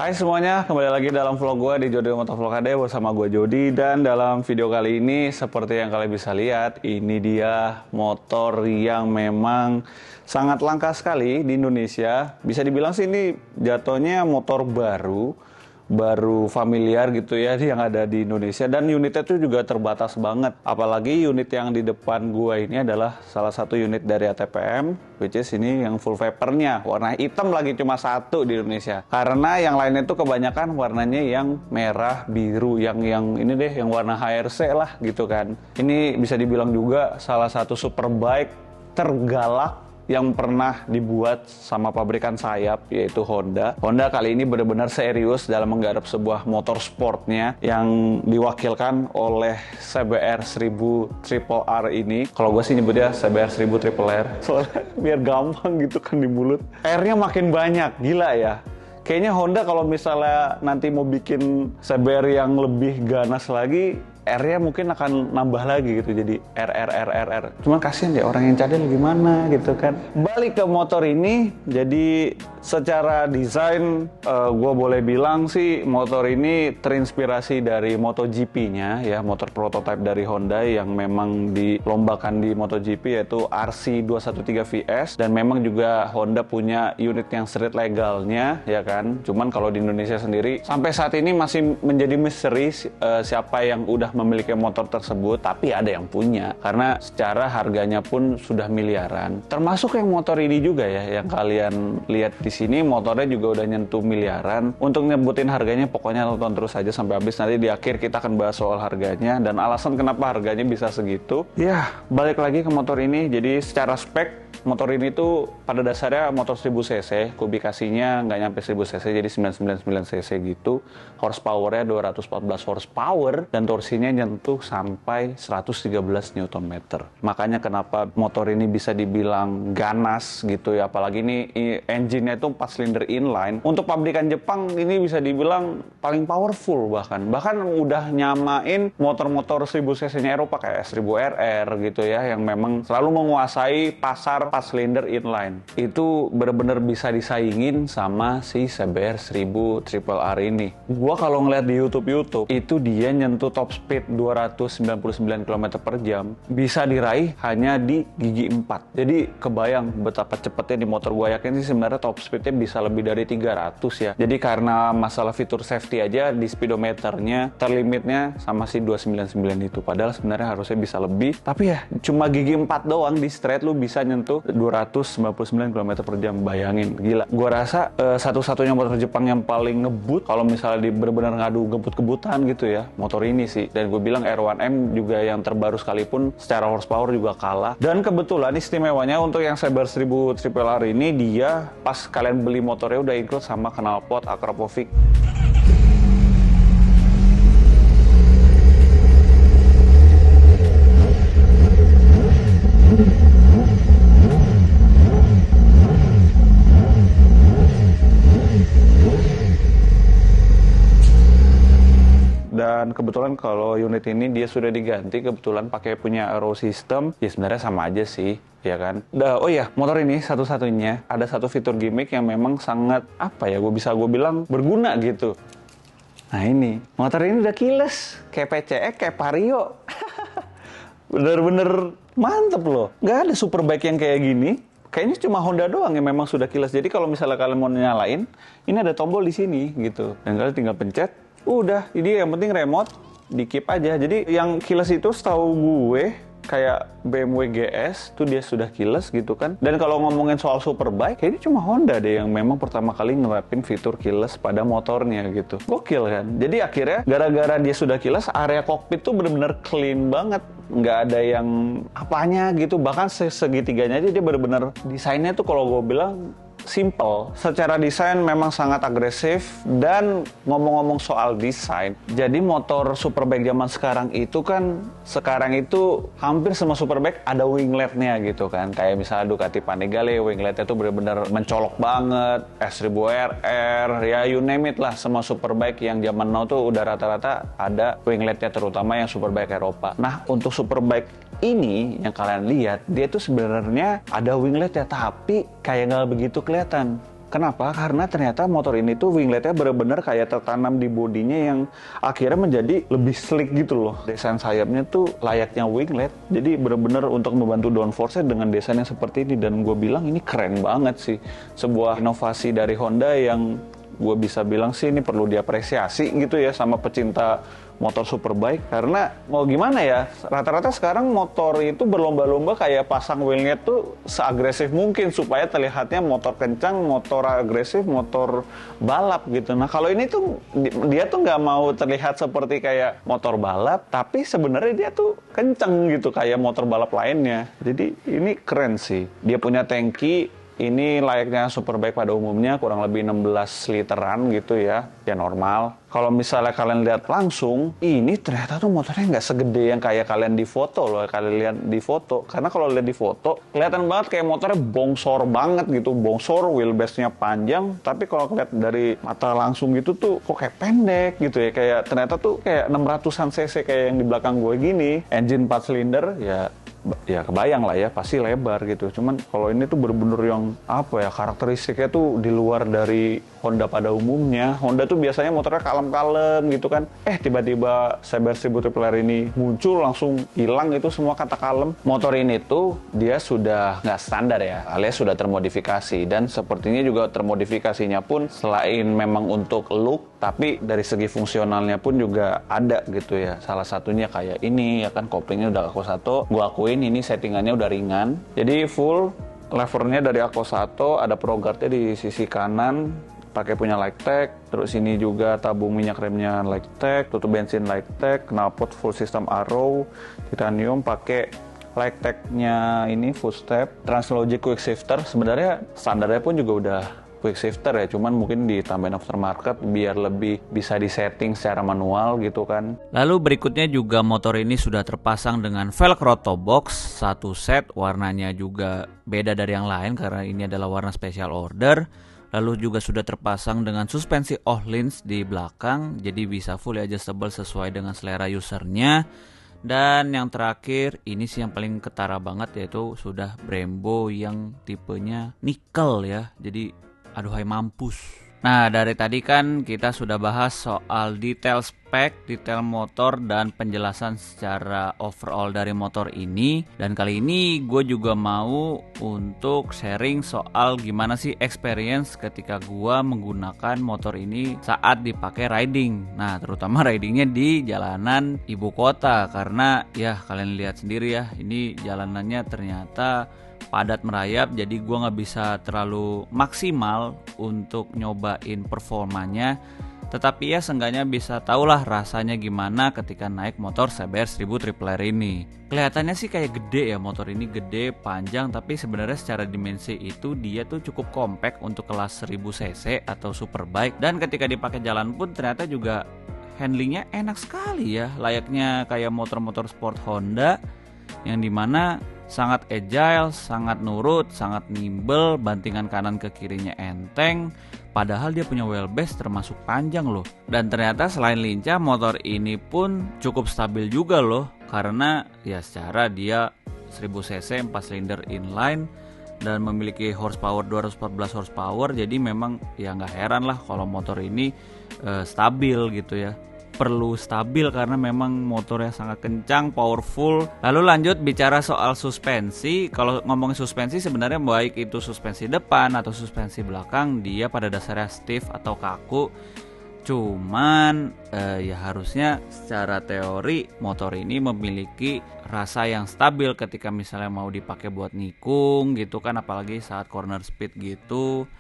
Hai semuanya, kembali lagi dalam vlog gue di Jody Motovlog HD bersama gue Jody. Dan dalam video kali ini, seperti yang kalian bisa lihat, ini dia motor yang memang sangat langka sekali di Indonesia. Bisa dibilang sih ini jatuhnya motor baru familiar gitu ya yang ada di Indonesia, dan unitnya itu juga terbatas banget. Apalagi unit yang di depan gua ini adalah salah satu unit dari ATPM, which is ini yang full vapornya, warna hitam lagi, cuma satu di Indonesia. Karena yang lainnya itu kebanyakan warnanya yang merah, biru, yang ini deh, yang warna HRC lah gitu kan. Ini bisa dibilang juga salah satu superbike tergalak yang pernah dibuat sama pabrikan sayap, yaitu Honda. Honda kali ini benar-benar serius dalam menggarap sebuah motor sportnya yang diwakilkan oleh CBR 1000 Triple R ini. Kalau gue sih nyebutnya CBR 1000 Triple R, soalnya biar gampang gitu kan di mulut. R-nya makin banyak, gila ya. Kayaknya Honda kalau misalnya nanti mau bikin CBR yang lebih ganas lagi, R-nya mungkin akan nambah lagi gitu, jadi R. Cuman kasihan ya orang yang cadel gimana gitu kan. Balik ke motor ini, jadi secara desain gue boleh bilang sih motor ini terinspirasi dari MotoGP-nya ya, motor prototipe dari Honda yang memang dilombakan di MotoGP, yaitu RC213 VS. Dan memang juga Honda punya unit yang street legalnya ya kan. Cuman kalau di Indonesia sendiri sampai saat ini masih menjadi misteri siapa yang udah memiliki motor tersebut, tapi ada yang punya karena secara harganya pun sudah miliaran. Termasuk yang motor ini juga ya, yang kalian lihat di sini motornya juga udah nyentuh miliaran. Untuk nyebutin harganya pokoknya tonton terus aja sampai habis, nanti di akhir kita akan bahas soal harganya dan alasan kenapa harganya bisa segitu. Ya, balik lagi ke motor ini. Jadi secara spek motor ini tuh pada dasarnya motor 1000 cc, kubikasinya nggak nyampe 1000 cc, jadi 999 cc gitu. Horsepower-nya 214 horsepower dan torsinya nyentuh sampai 113 Nm. Makanya kenapa motor ini bisa dibilang ganas gitu ya, apalagi ini engine-nya itu 4 silinder inline. Untuk pabrikan Jepang ini bisa dibilang paling powerful, bahkan udah nyamain motor-motor 1000 cc-nya Eropa kayak S1000RR gitu ya, yang memang selalu menguasai pasar 4 silinder inline. Itu bener-bener bisa disaingin sama si CBR 1000 Triple R ini. Gua kalau ngeliat di YouTube itu dia nyentuh top speed 299 km per jam bisa diraih hanya di gigi 4. Jadi kebayang betapa cepetnya di motor. Gua yakin sih sebenarnya top speednya bisa lebih dari 300 ya. Jadi karena masalah fitur safety aja di speedometernya terlimitnya sama si 299 itu. Padahal sebenarnya harusnya bisa lebih. Tapi ya cuma gigi 4 doang di straight lu bisa nyentuh 299 km per jam. Bayangin, gila. Gua rasa satu-satunya motor Jepang yang paling ngebut kalau misalnya di benar-benar ngadu ngebut-kebutan gitu ya, motor ini sih. Dan gue bilang R1M juga yang terbaru sekalipun secara horsepower juga kalah. Dan kebetulan istimewanya untuk yang CBR 1000 Triple R ini, dia pas kalian beli motornya udah include sama knalpot Akrapovic. Dan kebetulan kalau unit ini dia sudah diganti, kebetulan pakai punya aero system, ya sebenarnya sama aja sih, ya kan. Oh ya, motor ini satu-satunya ada satu fitur gimmick yang memang sangat, apa ya, gue bilang berguna gitu. Nah ini, motor ini udah keyless, kayak PCX, kayak Vario. Bener-bener mantep loh. Nggak ada superbike yang kayak gini. Kayaknya cuma Honda doang yang memang sudah keyless. Jadi kalau misalnya kalian mau nyalain, ini ada tombol di sini gitu. Dan kalian tinggal pencet. Udah, ini yang penting remote, di keep aja. Jadi yang keyless itu setahu gue kayak BMW GS tuh dia sudah keyless gitu kan. Dan kalau ngomongin soal superbike, kayaknya cuma Honda deh yang memang pertama kali nerapin fitur keyless pada motornya gitu. Gokil kan? Jadi akhirnya gara-gara dia sudah keyless, area kokpit tuh bener-bener clean banget. Nggak ada yang apanya gitu. Bahkan segitiganya aja dia bener-bener desainnya tuh kalau gue bilang simple. Secara desain memang sangat agresif. Dan ngomong-ngomong soal desain, jadi motor superbike zaman sekarang itu hampir semua superbike ada wingletnya gitu kan. Kayak misalnya Ducati Panigale, wingletnya tuh benar-benar mencolok banget. S1000RR, ya you name it lah. Semua superbike yang zaman now tuh udah rata-rata ada wingletnya, terutama yang superbike Eropa. Nah, untuk superbike ini yang kalian lihat, dia tuh sebenarnya ada winglet ya, tapi kayak nggak begitu kelihatan. Kenapa? Karena ternyata motor ini tuh wingletnya bener-bener kayak tertanam di bodinya yang akhirnya menjadi lebih slick gitu loh. Desain sayapnya tuh layaknya winglet, jadi bener-bener untuk membantu downforce-nya dengan desain yang seperti ini. Dan gue bilang ini keren banget sih, sebuah inovasi dari Honda yang gue bisa bilang sih ini perlu diapresiasi gitu ya sama pecinta motor superbike. Karena mau gimana ya, rata-rata sekarang motor itu berlomba-lomba kayak pasang wheelnya tuh seagresif mungkin supaya terlihatnya motor kencang, motor agresif, motor balap gitu. Nah kalau ini tuh dia tuh nggak mau terlihat seperti kayak motor balap, tapi sebenarnya dia tuh kencang gitu kayak motor balap lainnya. Jadi ini keren sih. Dia punya tangki. Ini layaknya superbike pada umumnya, kurang lebih 16 literan gitu ya normal. Kalau misalnya kalian lihat langsung, ini ternyata tuh motornya nggak segede yang kayak kalian di foto loh, kalian lihat di foto. Karena kalau lihat di foto, kelihatan banget kayak motornya bongsor banget gitu, bongsor, wheelbase-nya panjang. Tapi kalau lihat dari mata langsung gitu tuh, kok kayak pendek gitu ya. Kayak ternyata tuh kayak 600-an cc kayak yang di belakang gue gini. Engine 4 silinder, ya kebayang lah ya, pasti lebar gitu. Cuman kalau ini tuh bener-bener yang apa ya, karakteristiknya tuh di luar dari Honda pada umumnya. Honda tuh biasanya motornya kalem-kalem gitu kan. Tiba-tiba Saber 1000 Triple R ini muncul langsung hilang itu semua kata kalem. Motor ini tuh dia sudah nggak standar ya, alias sudah termodifikasi. Dan sepertinya juga termodifikasinya pun selain memang untuk look, tapi dari segi fungsionalnya pun juga ada gitu ya. Salah satunya kayak ini ya kan, koplingnya udah Akko 1. Gua akuin ini settingannya udah ringan. Jadi full levernya dari Akko 1, ada Pro Guard-nya di sisi kanan, pakai punya Lightech. Terus ini juga tabung minyak remnya Lightech, tutup bensin Lightech, knalpot full system Arrow titanium, pakai Lightech-nya ini full step, Translogic quick shifter. Sebenarnya standarnya pun juga udah quick shifter ya, cuman mungkin ditambahin aftermarket biar lebih bisa disetting secara manual gitu kan. Lalu berikutnya juga motor ini sudah terpasang dengan Velcro top box satu set, warnanya juga beda dari yang lain karena ini adalah warna special order. Lalu juga sudah terpasang dengan suspensi Öhlins di belakang, jadi bisa fully adjustable sesuai dengan selera usernya. Dan yang terakhir, ini sih yang paling ketara banget, yaitu sudah Brembo yang tipenya nikel ya, jadi aduhai mampus. Nah, dari tadi kan kita sudah bahas soal detail spek, detail motor, dan penjelasan secara overall dari motor ini. Dan kali ini gue juga mau untuk sharing soal gimana sih experience ketika gue menggunakan motor ini saat dipakai riding. Nah, terutama ridingnya di jalanan ibu kota. Karena ya kalian lihat sendiri ya, ini jalanannya ternyata padat merayap, jadi gue nggak bisa terlalu maksimal untuk nyobain performanya. Tetapi ya seenggaknya bisa tahulah rasanya gimana ketika naik motor Saber 1000 Triple R ini. Kelihatannya sih kayak gede ya, motor ini gede, panjang, tapi sebenarnya secara dimensi itu dia tuh cukup compact untuk kelas 1000 cc atau superbike. Dan ketika dipakai jalan pun ternyata juga handlingnya enak sekali ya, layaknya kayak motor-motor sport Honda yang dimana sangat agile, sangat nurut, sangat nimble, bantingan kanan ke kirinya enteng, padahal dia punya wheelbase termasuk panjang loh. Dan ternyata selain lincah, motor ini pun cukup stabil juga loh, karena ya secara dia 1000 cc 4 silinder inline dan memiliki horsepower 214 horsepower, jadi memang ya nggak heran lah kalau motor ini stabil gitu ya. Perlu stabil karena memang motornya sangat kencang, powerful. Lalu lanjut bicara soal suspensi. Kalau ngomongin suspensi, sebenarnya baik itu suspensi depan atau suspensi belakang, dia pada dasarnya stiff atau kaku. Cuman ya harusnya secara teori motor ini memiliki rasa yang stabil ketika misalnya mau dipakai buat nikung gitu kan, apalagi saat corner speed gitu.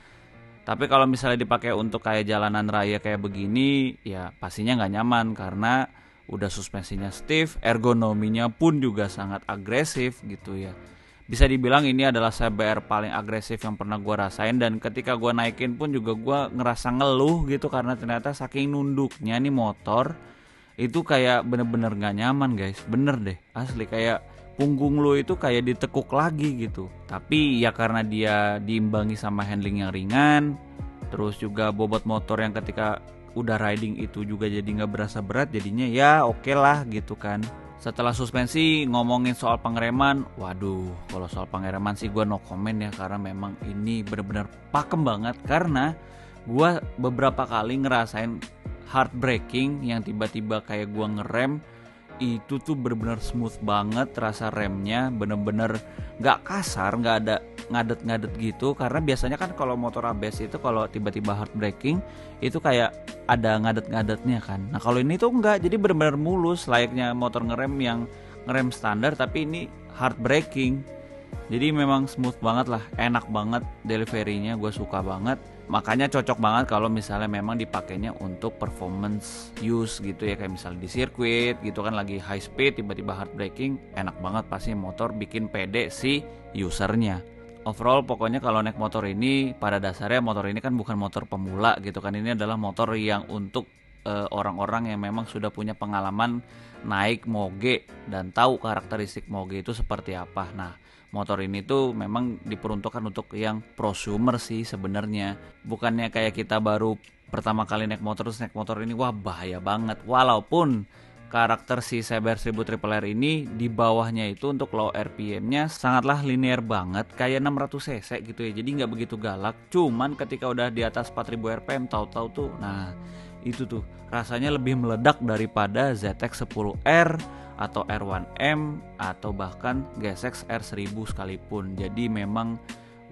Tapi kalau misalnya dipakai untuk kayak jalanan raya kayak begini, ya pastinya nggak nyaman karena udah suspensinya stiff, ergonominya pun juga sangat agresif gitu ya. Bisa dibilang ini adalah CBR paling agresif yang pernah gue rasain, dan ketika gue naikin pun juga gue ngerasa ngeluh gitu karena ternyata saking nunduknya nih motor itu kayak bener-bener nggak nyaman guys, bener deh asli, kayak punggung lo itu kayak ditekuk lagi gitu. Tapi ya karena dia diimbangi sama handling yang ringan, terus juga bobot motor yang ketika udah riding itu juga jadi nggak berasa berat, jadinya ya oke lah gitu kan. Setelah suspensi, ngomongin soal pengereman, waduh, kalau soal pengereman sih gue no comment ya, karena memang ini bener-bener pakem banget. Karena gue beberapa kali ngerasain heartbreaking yang tiba-tiba kayak gue ngerem, itu tuh bener-bener smooth banget, rasa remnya bener-bener gak kasar, gak ada ngadet-ngadet gitu. Karena biasanya kan kalau motor ABS itu kalau tiba-tiba heartbreaking itu kayak ada ngadet-ngadetnya kan. Nah kalau ini tuh enggak, jadi bener-bener mulus layaknya motor ngerem yang ngerem standar, tapi ini heartbreaking. Jadi memang smooth banget lah, enak banget deliverynya, gue suka banget. Makanya cocok banget kalau misalnya memang dipakainya untuk performance use gitu ya, kayak misalnya di sirkuit gitu kan, lagi high speed tiba-tiba heartbreaking, enak banget pasti motor, bikin pede si usernya. Overall pokoknya kalau naik motor ini, pada dasarnya motor ini kan bukan motor pemula gitu kan, ini adalah motor yang untuk orang-orang yang memang sudah punya pengalaman naik moge dan tahu karakteristik moge itu seperti apa. Nah, motor ini tuh memang diperuntukkan untuk yang prosumer sih sebenarnya. Bukannya kayak kita baru pertama kali naik motor terus naik motor ini wah bahaya banget. Walaupun karakter si Saber 1000 Triple R ini di bawahnya itu untuk low RPM-nya sangatlah linear banget, kayak 600 cc gitu ya. Jadi nggak begitu galak. Cuman ketika udah di atas 4000 RPM tahu-tahu tuh, nah itu tuh rasanya lebih meledak daripada ZX10R atau R1M atau bahkan GSX R1000 sekalipun. Jadi memang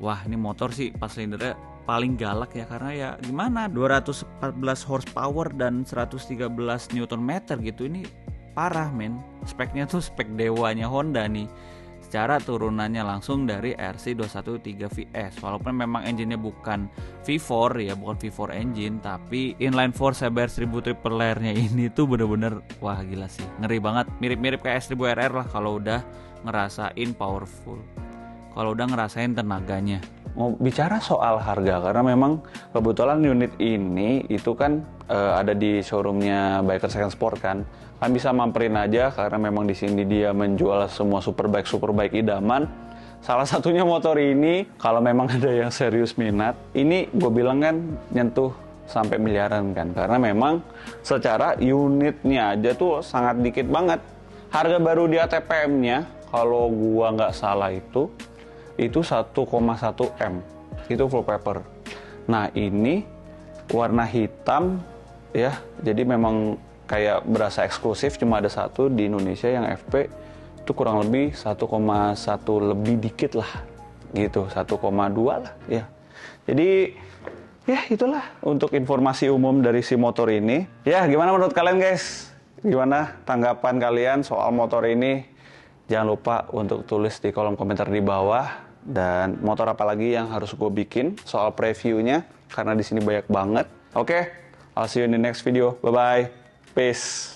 wah ini motor sih pas silindernya paling galak ya, karena ya gimana, 214 horsepower dan 113 Nm gitu, ini parah men. Speknya tuh spek dewanya Honda nih. Secara turunannya langsung dari RC213 VS. Walaupun memang engine-nya bukan V4 ya, bukan V4 engine, tapi inline 4 Saber 1000 Triple R-nya ini tuh bener-bener wah gila sih. Ngeri banget, mirip-mirip kayak S1000RR lah kalau udah ngerasain powerful, kalau udah ngerasain tenaganya. Mau bicara soal harga, karena memang kebetulan unit ini itu kan ada di showroomnya Biker Second Sport kan bisa mamperin aja, karena memang di sini dia menjual semua superbike idaman. Salah satunya motor ini, kalau memang ada yang serius minat, ini gue bilang kan nyentuh sampai miliaran kan, karena memang secara unitnya aja tuh sangat dikit banget. Harga baru di ATPM-nya kalau gua nggak salah itu 1,1 M, itu full paper. Nah ini warna hitam ya, jadi memang kayak berasa eksklusif, cuma ada satu di Indonesia yang FP, itu kurang lebih 1,1 lebih dikit lah gitu, 1,2 lah ya. Jadi ya itulah untuk informasi umum dari si motor ini. Ya gimana menurut kalian guys? Gimana tanggapan kalian soal motor ini? Jangan lupa untuk tulis di kolom komentar di bawah. Dan motor apa lagi yang harus gue bikin soal previewnya, karena di sini banyak banget. Oke, I'll see you in the next video. Bye bye, peace.